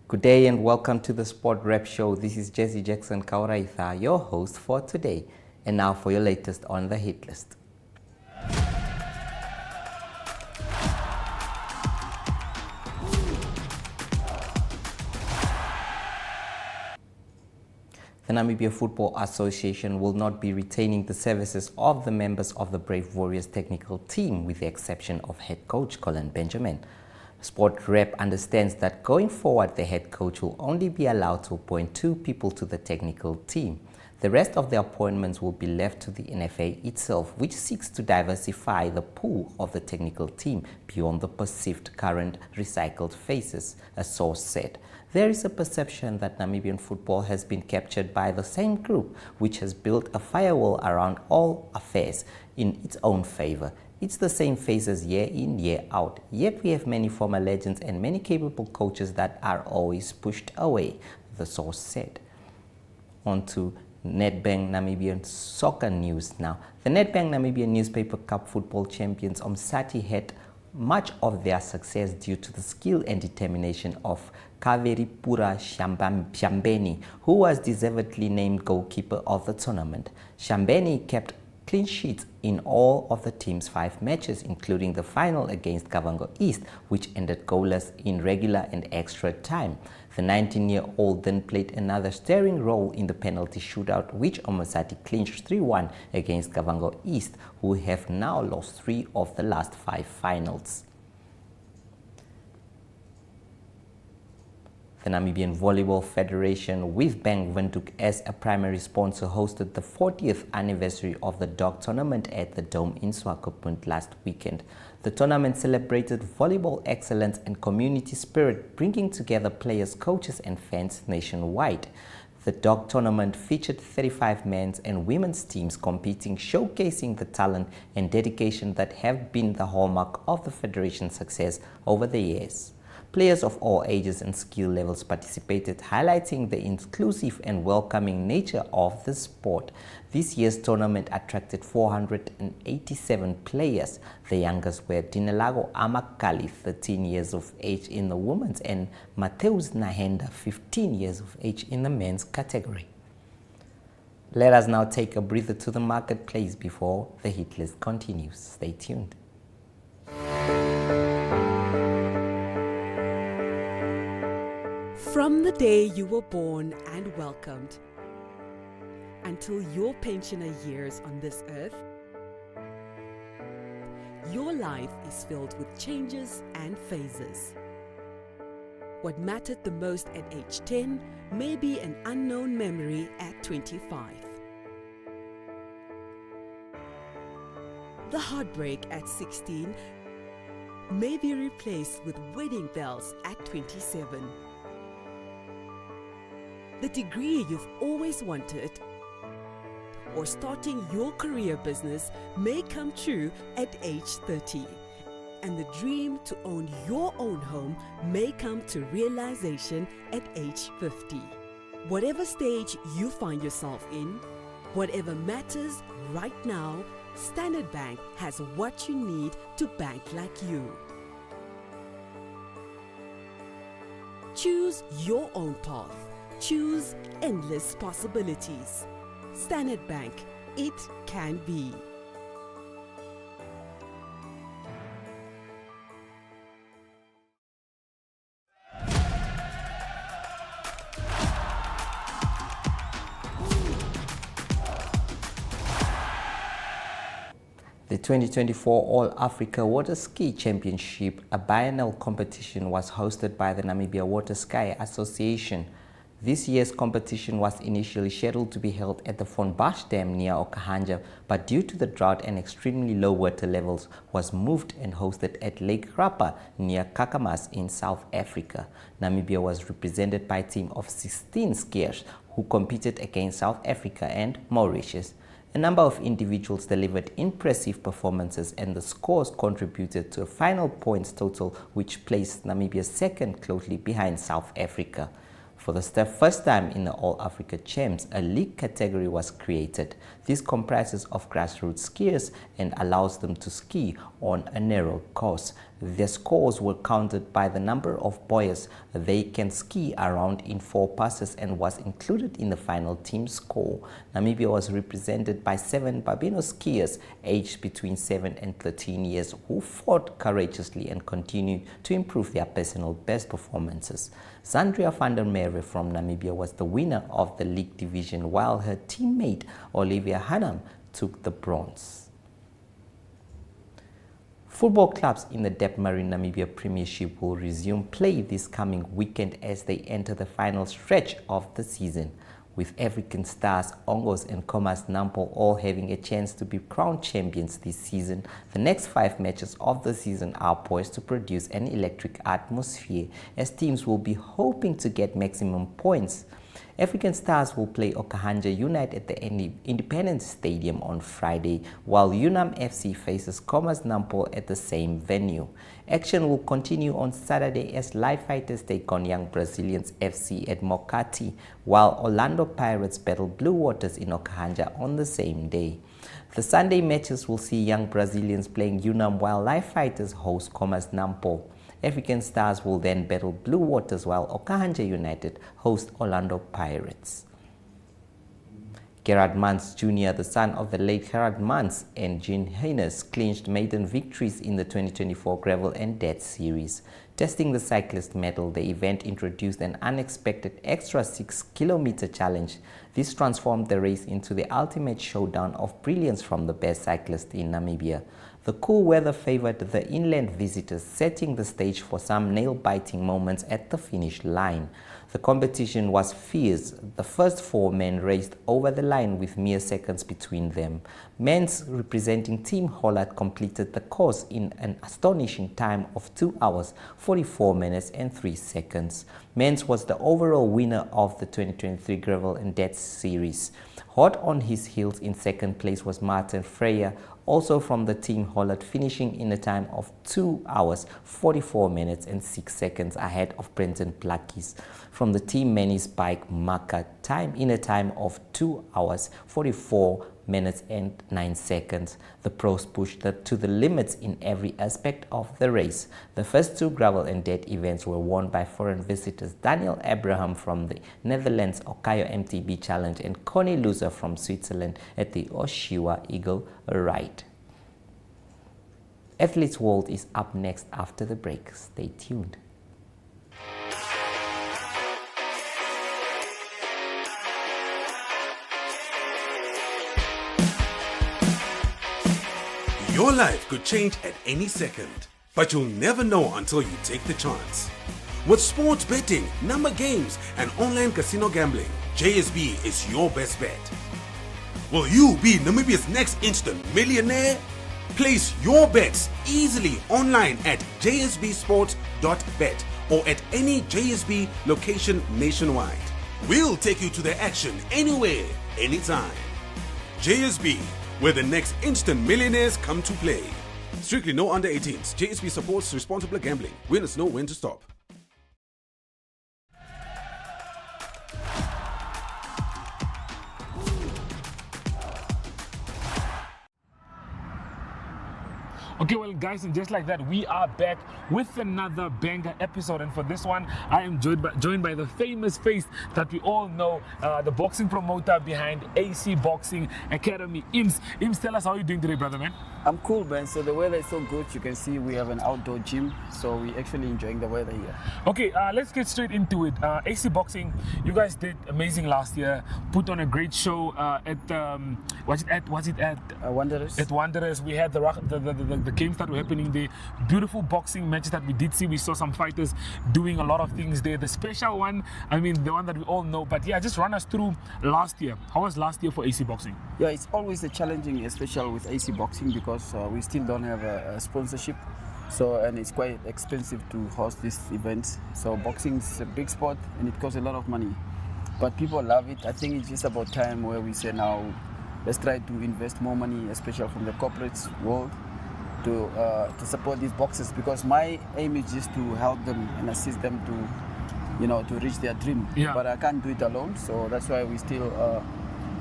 Good day and welcome to the Sport Rep Show. This is Jesse Jackson Kauraitha, your host for today. And now for your latest on the hit list. The Namibia Football Association will not be retaining the services of the members of the Brave Warriors technical team, with the exception of head coach Colin Benjamin. Sport Rep understands that going forward, the head coach will only be allowed to appoint 2 people to the technical team. The rest of the appointments will be left to the NFA itself, which seeks to diversify the pool of the technical team beyond the perceived current recycled faces, a source said. There is a perception that Namibian football has been captured by the same group, which has built a firewall around all affairs in its own favor. It's the same faces year in, year out, yet we have many former legends and many capable coaches that are always pushed away, the source said. On to Nedbank Namibian soccer news now. The Nedbank Namibian Newspaper Cup football champions Umsati had much of their success due to the skill and determination of Kaveripura Shambeni, who was deservedly named goalkeeper of the tournament. Shambeni kept clean sheets in all of the team's 5 matches, including the final against Kavango East, which ended goalless in regular and extra time. The 19-year-old then played another steering role in the penalty shootout, which Omasati clinched 3-1 against Kavango East, who have now lost 3 of the last 5 finals. The Namibian Volleyball Federation, with Bank Windhoek as a primary sponsor, hosted the 40th anniversary of the Dog Tournament at the Dome in Swakopmund last weekend. The tournament celebrated volleyball excellence and community spirit, bringing together players, coaches and fans nationwide. The Dog Tournament featured 35 men's and women's teams competing, showcasing the talent and dedication that have been the hallmark of the Federation's success over the years. Players of all ages and skill levels participated, highlighting the inclusive and welcoming nature of the sport. This year's tournament attracted 487 players. The youngest were Dinelago Amakali, 13 years of age in the women's, and Mateus Nahenda, 15 years of age in the men's category. Let us now take a breather to the marketplace before the hit list continues. Stay tuned. From the day you were born and welcomed until your pensioner years on this earth, your life is filled with changes and phases. What mattered the most at age 10 may be an unknown memory at 25. The heartbreak at 16 may be replaced with wedding bells at 27. The degree you've always wanted or starting your career business may come true at age 30. And the dream to own your own home may come to realization at age 50. Whatever stage you find yourself in, whatever matters right now, Standard Bank has what you need to bank like you. Choose your own path. Choose endless possibilities. Standard Bank, it can be. The 2024 All-Africa Water Ski Championship, a biennial competition, was hosted by the Namibia Water Ski Association. This year's competition was initially scheduled to be held at the Von Basch Dam near Okahanja, but due to the drought and extremely low water levels, was moved and hosted at Lake Rapa near Kakamas in South Africa. Namibia was represented by a team of 16 skiers who competed against South Africa and Mauritius. A number of individuals delivered impressive performances, and the scores contributed to a final points total which placed Namibia second, closely behind South Africa. For the first time in the All-Africa Champs, a league category was created. This comprises of grassroots skiers and allows them to ski on a narrow course. Their scores were counted by the number of buoys they can ski around in 4 passes and was included in the final team score. Namibia was represented by 7 Babino skiers aged between 7 and 13 years who fought courageously and continued to improve their personal best performances. Zandria van der Merwe from Namibia was the winner of the league division, while her teammate Olivia Hanam took the bronze. Football clubs in the Debmarine Namibia Premiership will resume play this coming weekend as they enter the final stretch of the season, with African Stars, Ongos and Commerce Nampo all having a chance to be crowned champions this season. The next 5 matches of the season are poised to produce an electric atmosphere, as teams will be hoping to get maximum points. African Stars will play Okahanja United at the Independence Stadium on Friday, while Unam FC faces Commerce Nampo at the same venue. Action will continue on Saturday as Live Fighters take on Young Brazilians FC at Mokati, while Orlando Pirates battle Blue Waters in Okahanja on the same day. The Sunday matches will see Young Brazilians playing Unam, while Live Fighters host Commerce Nampo. African Stars will then battle Blue Waters, while Okahanja United host Orlando Pirates. Gerard Mans Jr., the son of the late Gerard Mans and Jean Haynes, clinched maiden victories in the 2024 Gravel and Death Series. Testing the cyclist medal, the event introduced an unexpected extra 6-kilometer challenge. This transformed the race into the ultimate showdown of brilliance from the best cyclist in Namibia. The cool weather favored the inland visitors, setting the stage for some nail-biting moments at the finish line. The competition was fierce. The first 4 men raced over the line with mere seconds between them. Men's representing Team Hollard completed the course in an astonishing time of 2 hours, 44 minutes and 3 seconds. Men's was the overall winner of the 2023 Gravel and Death Series. Hot on his heels in second place was Martin Freya, also from the Team Hollard, finishing in a time of 2 hours, 44 minutes and 6 seconds ahead of Brenton Plakis. From the Team Manny's bike, Maka, in a time of 2 hours, 44 minutes and 9 seconds. The pros pushed to the limits in every aspect of the race. The first 2 Gravel and Death events were won by foreign visitors Daniel Abraham from the Netherlands Okayo MTB Challenge and Connie Loser from Switzerland at the Oshiwa Eagle Ride. Athletes World is up next after the break. Stay tuned. Your life could change at any second, but you'll never know until you take the chance. With sports betting, number games, and online casino gambling, JSB is your best bet. Will you be Namibia's next instant millionaire? Place your bets easily online at jsbsports.bet or at any JSB location nationwide. We'll take you to the action anywhere, anytime. JSB, where the next instant millionaires come to play. Strictly no under 18s. JSB supports responsible gambling. Winners know when to stop. Okay, well guys, and just like that, we are back with another banger episode, and for this one I am joined by the famous face that we all know, the boxing promoter behind AC Boxing Academy, Ims. Ims, tell us how you're doing today, brother man. I'm cool, man. So the weather is so good. You can see we have an outdoor gym, so we're actually enjoying the weather here. Okay, let's get straight into it. AC Boxing, you guys did amazing last year. Put on a great show at Wanderers. At Wanderers. We had the games that were happening there. Beautiful boxing matches that we did see. We saw some fighters doing a lot of things there. The special one, I mean, the one that we all know. But yeah, just run us through last year. How was last year for AC Boxing? Yeah, it's always a challenging, especially with AC Boxing, because we still don't have a sponsorship. So, and it's quite expensive to host these events. So boxing is a big sport and it costs a lot of money. But people love it. I think it's just about time where we say now, let's try to invest more money, especially from the corporate world, to support these boxers, because my aim is just to help them and assist them to reach their dream. Yeah. But I can't do it alone, so that's why we still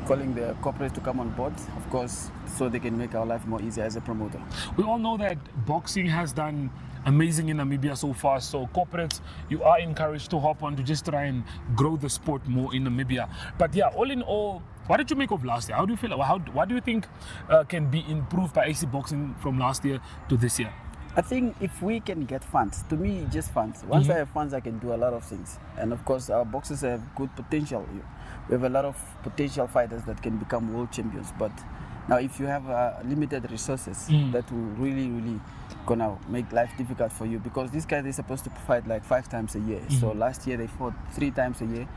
calling the corporates to come on board, of course, so they can make our life more easier as a promoter. We all know that boxing has done amazing in Namibia so far. So corporates, you are encouraged to hop on to just try and grow the sport more in Namibia. But yeah, all in all, what did you make of last year? How do you feel? What do you think can be improved by AC Boxing from last year to this year? I think if we can get funds, to me, just funds. Once I have funds, I can do a lot of things. And of course, our boxers have good potential. We have a lot of potential fighters that can become world champions. But now, if you have limited resources, that will really gonna make life difficult for you, because these guys, they're supposed to fight like 5 times a year. So last year they fought 3 times a year,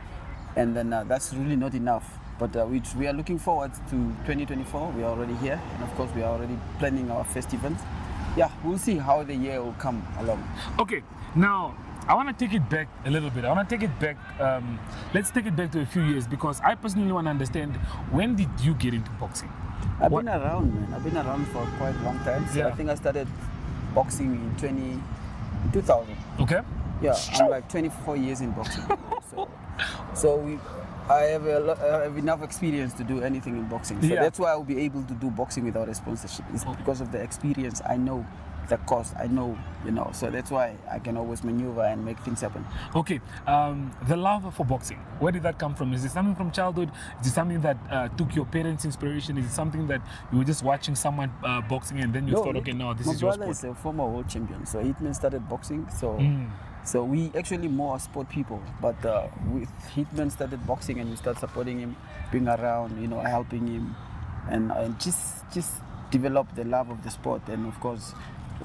and then that's really not enough. But we are looking forward to 2024. We are already here, and of course we are already planning our first event. Yeah, we'll see how the year will come along. Okay, now I want to take it back a little bit. I want to take it back. Let's take it back to a few years, because I personally want to understand, when did you get into boxing? I've been around, man. I've been around for quite a long time. So Yeah. I think I started boxing in 2000. Okay. Yeah, I'm like 24 years in boxing. I have enough experience to do anything in boxing. So Yeah. that's why I'll be able to do boxing without a sponsorship. It's because of the experience. I know the cost. I know, So that's why I can always maneuver and make things happen. Okay, the love for boxing, where did that come from? Is it something from childhood? Is it something that took your parents' inspiration? Is it something that you were just watching someone boxing and then you thought, okay, no, this is your My brother sport? is a former world champion, so Hitman started boxing. So we actually more sport people, but with Hitman started boxing, and we start supporting him, being around, helping him, and just develop the love of the sport. And of course,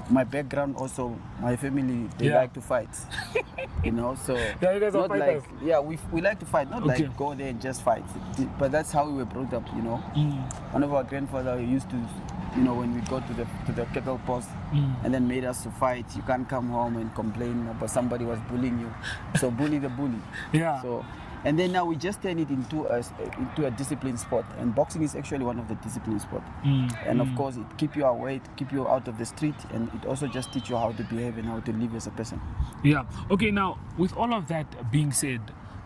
my background also, my family, they Yeah. like to fight, So Yeah, you guys are not fighters. we like to fight, not Okay. like go there and just fight. But that's how we were brought up, One of our grandfather used to, when we go to the cattle post, and then made us to fight. You can't come home and complain about somebody was bullying you. So bully the bully. Yeah. So, and then now we just turn it into a discipline sport, and boxing is actually one of the discipline sport. And of course, it keep you away, keep you out of the street, and it also just teach you how to behave and how to live as a person. Yeah. Okay, now, with all of that being said,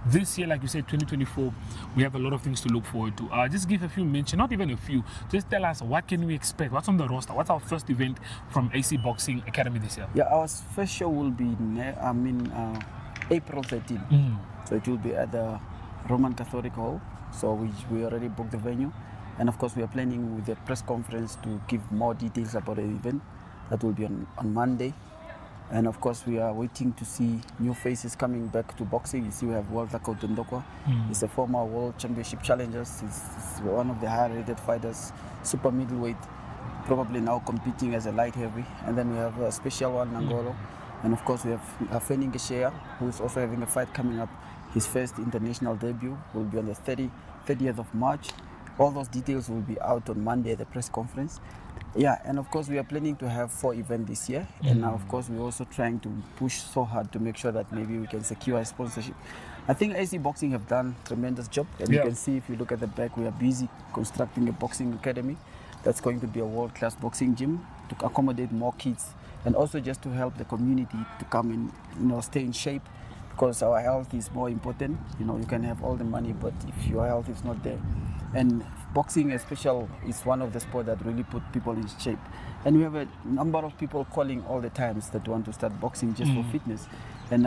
this year, like you said, 2024, we have a lot of things to look forward to. Just give a few mention, not even a few. Just tell us, what can we expect? What's on the roster? What's our first event from AC Boxing Academy this year? Yeah, our first show will be April 13. So it will be at the Roman Catholic Hall. So we already booked the venue. And of course, we are planning with the press conference to give more details about the event. That will be on Monday. And of course, we are waiting to see new faces coming back to boxing. You see, we have Walter Kautondokwa. He's a former world championship challenger. He's one of the high-rated fighters, super middleweight, probably now competing as a light heavy. And then we have a special one, Nangolo. And of course, we have Afeni Ngeshea, who's also having a fight coming up. His first international debut will be on the 30th of March. All those details will be out on Monday at the press conference. Yeah, and of course we are planning to have 4 events this year. And now, of course, we're also trying to push so hard to make sure that maybe we can secure a sponsorship. I think AC Boxing have done a tremendous job. And you can see, if you look at the back, we are busy constructing a boxing academy. That's going to be a world-class boxing gym to accommodate more kids. And also just to help the community to come and, stay in shape. Because our health is more important. You can have all the money, but if your health is not there. And boxing especially is one of the sports that really put people in shape. And we have a number of people calling all the times that want to start boxing just for fitness. And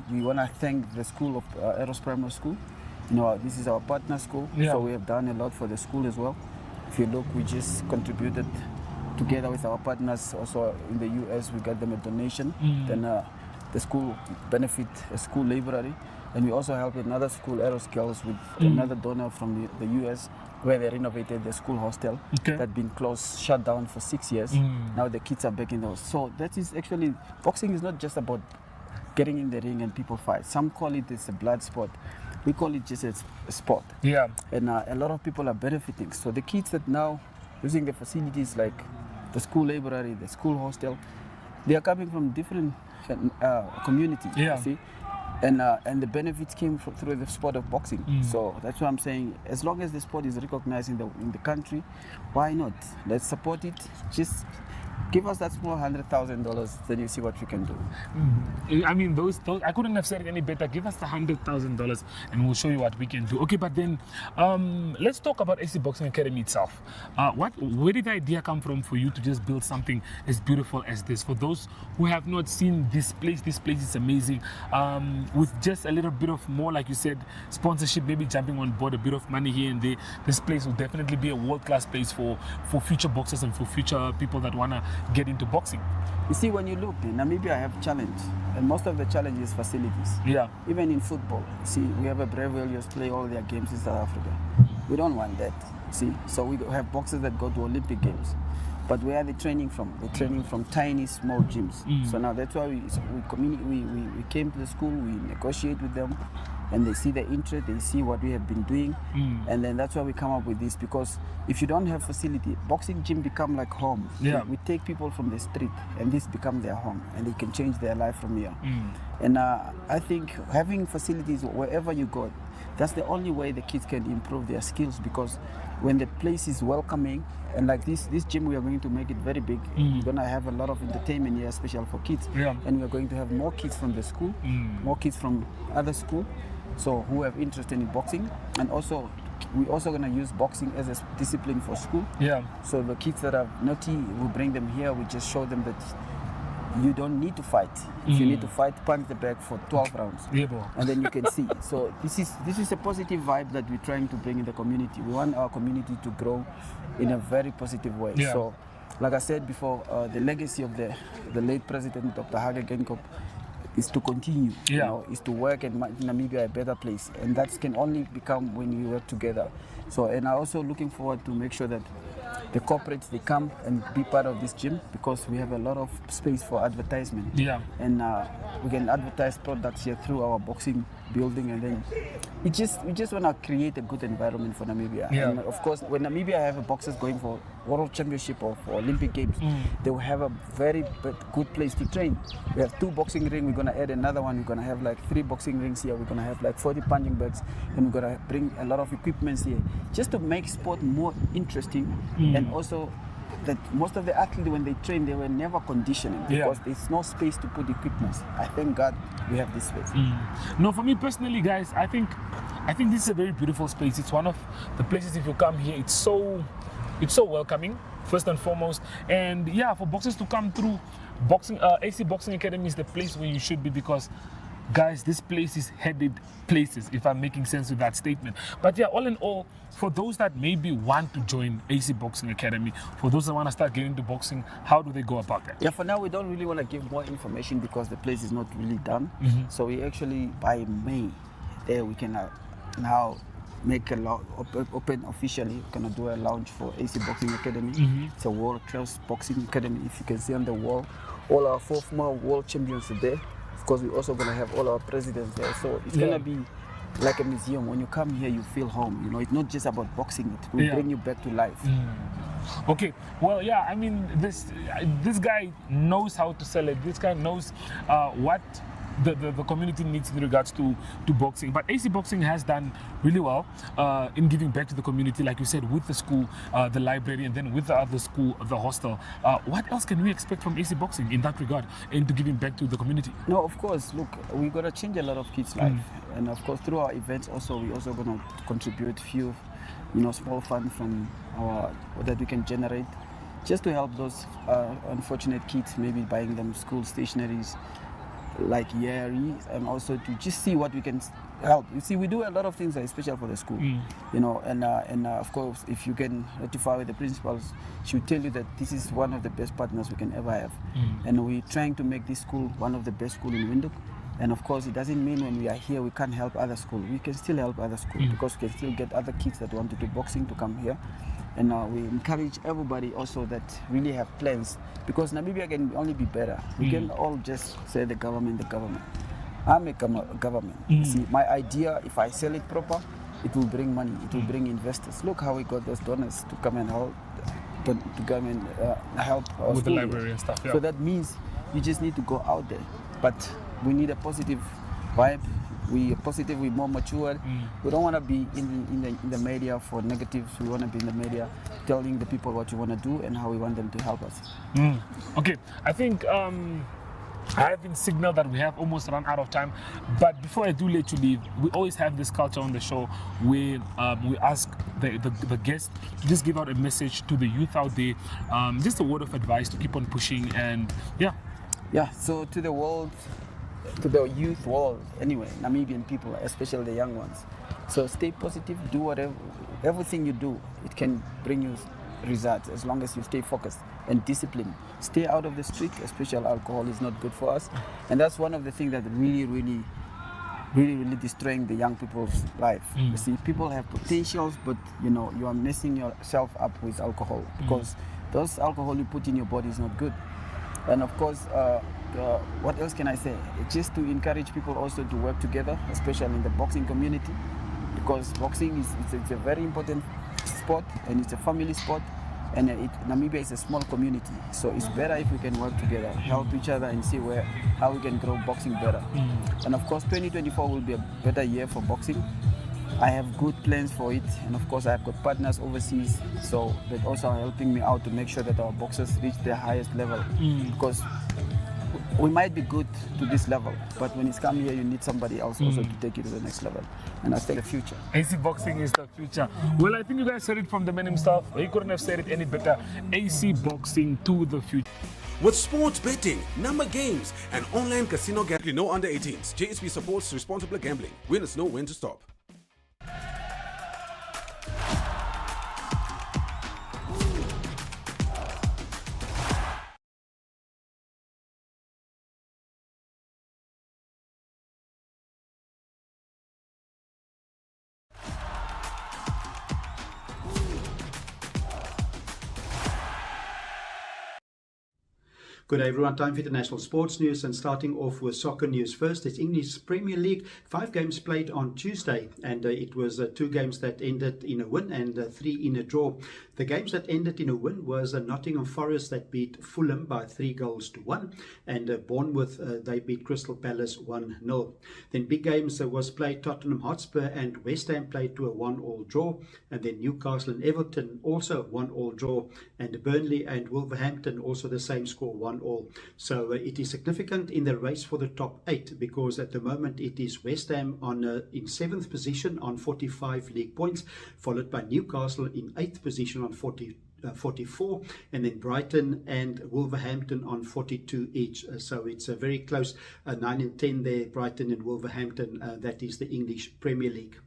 we want to thank the school of Eros Primary School. This is our partner school, so we have done a lot for the school as well. If you look, we just contributed together with our partners also in the US. We got them a donation. Then the school benefit a school library. And we also helped another school, Eros Girls, with another donor from the US, where they renovated the school hostel that had been closed, shut down for 6 years. Now the kids are back in those. So that is actually, boxing is not just about getting in the ring and people fight. Some call it a blood sport. We call it just a sport. Yeah. And a lot of people are benefiting. So the kids that now using the facilities like the school library, the school hostel, they are coming from different communities. Yeah. You see? And the benefits came through the sport of boxing. So that's why I'm saying, as long as the sport is recognized in the country, why not? Let's support it. Just Give us that small $100,000, then you see what we can do. I mean, those I couldn't have said it any better. Give us the $100,000 and we'll show you what we can do. Okay, but then let's talk about AC Boxing Academy itself. Where did the idea come from for you to just build something as beautiful as this? For those who have not seen this place is amazing. With just a little bit of more, like you said, sponsorship, maybe jumping on board, a bit of money here and there, this place will definitely be a world-class place for future boxers and for future people that want to get into boxing. You see, when you look, in Namibia have challenge, and most of the challenge is facilities. Yeah. Even in football, see, we have a Brave Warriors play all their games in South Africa. We don't want that, see. So we have boxers that go to Olympic Games. But where are they training from? They're training from tiny, small gyms. So now that's why we came to the school, we negotiate with them, and they see the interest, they see what we have been doing, and then that's why we come up with this, because if you don't have facility, boxing gym become like home. Yeah. We take people from the street, and this become their home, and they can change their life from here. And I think having facilities wherever you go, that's the only way the kids can improve their skills, because when the place is welcoming, and like this gym, we are going to make it very big. We're going to have a lot of entertainment here, especially for kids. Yeah. And we're going to have more kids from the school, more kids from other school, so who have interest in boxing. And also, we're also going to use boxing as a discipline for school. Yeah. So the kids that are naughty, we bring them here, we just show them that you don't need to fight. If you need to fight, punch the bag for 12 rounds. Yeah, bro. And then you can see. So this is a positive vibe that we're trying to bring in the community. We want our community to grow in a very positive way. Yeah. So, like I said before, the legacy of the late President Dr. Hage Geingob is to continue, Yeah. you know, is to work and make Namibia a better place. And that can only become when we work together. So, and I'm also looking forward to make sure that the corporates, they come and be part of this gym, because we have a lot of space for advertisement. Yeah. And we can advertise products here through our boxing building, and then we just want to create a good environment for Namibia. Yeah. And of course, when Namibia have boxers going for World Championship or for Olympic Games, they will have a very good place to train. We have 2 boxing rings, we're going to add another one, we're going to have like 3 boxing rings here, we're going to have like 40 punching bags, and we're going to bring a lot of equipments here, just to make sport more interesting. And also that most of the athletes, when they train, they were never conditioning, because there's no space to put equipment. I thank God we have this space. No, for me personally, guys, I think this is a very beautiful space. It's one of the places, if you come here, it's so welcoming, first and foremost. And yeah, for boxers to come through, AC Boxing Academy is the place where you should be, because guys, this place is headed places, if I'm making sense with that statement. But yeah, all in all, for those that maybe want to join AC Boxing Academy, for those that want to start getting into boxing, how do they go about that? Yeah, for now we don't really want to give more information, because the place is not really done. So we actually, by May, there we can now make a open officially. We're gonna do a launch for AC Boxing Academy. It's a world-class boxing academy. If you can see on the wall, all our 4 former world champions are there. Of course, we're also gonna have all our presidents there. So it's gonna be like a museum. When you come here, you feel home. You know, it's not just about boxing. It will bring you back to life. Okay, well, yeah, I mean, this guy knows how to sell it. This guy knows what the community needs in regards to boxing. But AC Boxing has done really well in giving back to the community, like you said, with the school, the library, and then with the other school, the hostel. What else can we expect from AC Boxing in that regard, into giving back to the community? No, of course, look, we're going to change a lot of kids' life. And of course, through our events also, we're also going to contribute few, small funds from that we can generate, just to help those unfortunate kids, maybe buying them school stationaries, like yearly, and also to just see what we can help. You see, we do a lot of things that are special for the school, and of course, if you can notify with the principals, she will tell you that this is one of the best partners we can ever have. And we're trying to make this school one of the best schools in Windhoek. And of course, it doesn't mean when we are here we can't help other schools. We can still help other schools, because we can still get other kids that want to do boxing to come here. And we encourage everybody also that really have plans, because Namibia can only be better. We can all just say the government. I'm a government. See, my idea, if I sell it proper, it will bring money, it will bring investors. Look how we got those donors to come and help, help our with the school library and stuff. Yeah. So that means you just need to go out there. But we need a positive vibe. We are positive, we're more mature. We don't want to be in the media for negatives. We want to be in the media telling the people what you want to do and how we want them to help us. Okay, I think I have been signaled that we have almost run out of time, but before I do let you leave, we always have this culture on the show where we ask the guest to just give out a message to the youth out there, just a word of advice to keep on pushing. And So to the world, to the youth world anyway, Namibian people, especially the young ones, so stay positive, do everything you do, it can bring you results as long as you stay focused and disciplined. Stay out of the street, especially alcohol is not good for us, and that's one of the things that really destroying the young people's life. You see, people have potentials, but you are messing yourself up with alcohol, because those alcohol you put in your body is not good. And of course, what else can I say? Just to encourage people also to work together, especially in the boxing community, because boxing it's a very important sport, and it's a family sport, and Namibia is a small community, so it's better if we can work together, help each other, and see how we can grow boxing better. And of course 2024 will be a better year for boxing. I have good plans for it, and of course I have got partners overseas, so that also are helping me out to make sure that our boxers reach their highest level, because we might be good to this level, but when it's come here, you need somebody else also to take it to the next level, and that's the future. AC Boxing is the future. Well, I think you guys said it from the man himself. He couldn't have said it any better. AC Boxing to the future. With sports betting, number games, and online casino gambling, no under 18s. JSB supports responsible gambling. Winners know when to stop. Good day everyone, time for international sports news, and starting off with soccer news first. It's English Premier League, 5 games played on Tuesday, and it was 2 games that ended in a win and 3 in a draw. The games that ended in a win was Nottingham Forest that beat Fulham by 3-1, and Bournemouth they beat Crystal Palace 1-0. Then big games was played. Tottenham Hotspur and West Ham played to a 1-1 draw, and then Newcastle and Everton also 1-1 draw, and Burnley and Wolverhampton also the same score, 1-1. So it is significant in the race for the top 8, because at the moment it is West Ham in 7th position on 45 league points, followed by Newcastle in 8th position on 44, and then Brighton and Wolverhampton on 42 each. So it's a very close 9 and 10 there, Brighton and Wolverhampton. That is the English Premier League.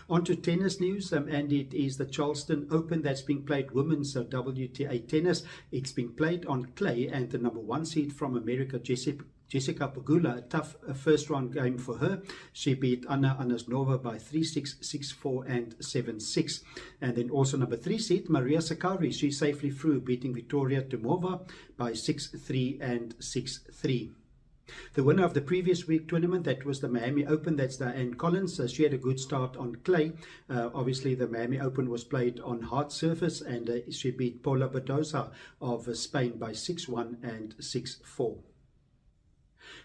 On to tennis news, and it is the Charleston Open that's being played, women's WTA tennis. It's being played on clay, and the number 1 seed from America, Jessica Pegula, a tough first round game for her. She beat Anna Anaznova by 3-6, 6-4 and 7-6. And then also number 3 seed, Maria Sakkari, she safely through, beating Victoria Tomova by 6-3 and 6-3. The winner of the previous week tournament, that was the Miami Open, that's Diane Collins. She had a good start on clay. Obviously the Miami Open was played on hard surface, and she beat Paula Badosa of Spain by 6-1 and 6-4.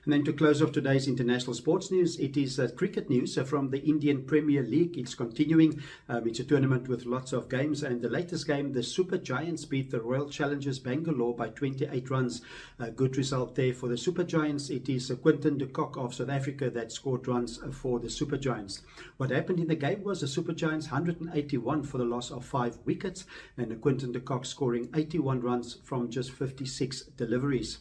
And then to close off today's international sports news, it is cricket news from the Indian Premier League. It's continuing. It's a tournament with lots of games, and the latest game, the Super Giants beat the Royal Challengers Bangalore by 28 runs. A good result there for the Super Giants. It is Quinton de Kock of South Africa that scored runs for the Super Giants. What happened in the game was the Super Giants 181 for the loss of 5 wickets, and Quinton de Kock scoring 81 runs from just 56 deliveries.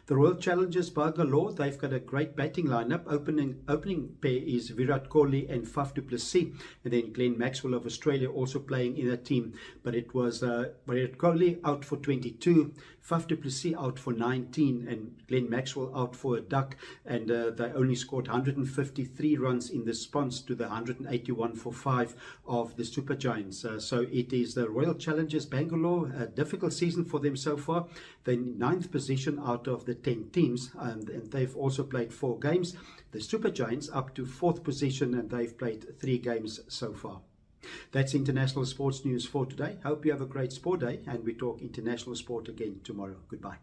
The Royal Challengers Bangalore, they've got a great batting lineup. Opening pair is Virat Kohli and Faf du Plessis, and then Glenn Maxwell of Australia also playing in that team. But it was Virat Kohli out for 22, Faf du Plessis out for 19, and Glenn Maxwell out for a duck, and they only scored 153 runs in response to the 181 for 5 of the Super Giants. So it is the Royal Challengers Bangalore, a difficult season for them so far. They're in 9th position out of the 10 teams, and they've also played 4 games. The Super Giants up to 4th position, and they've played 3 games so far. That's international sports news for today. Hope you have a great sport day, and we talk international sport again tomorrow. Goodbye.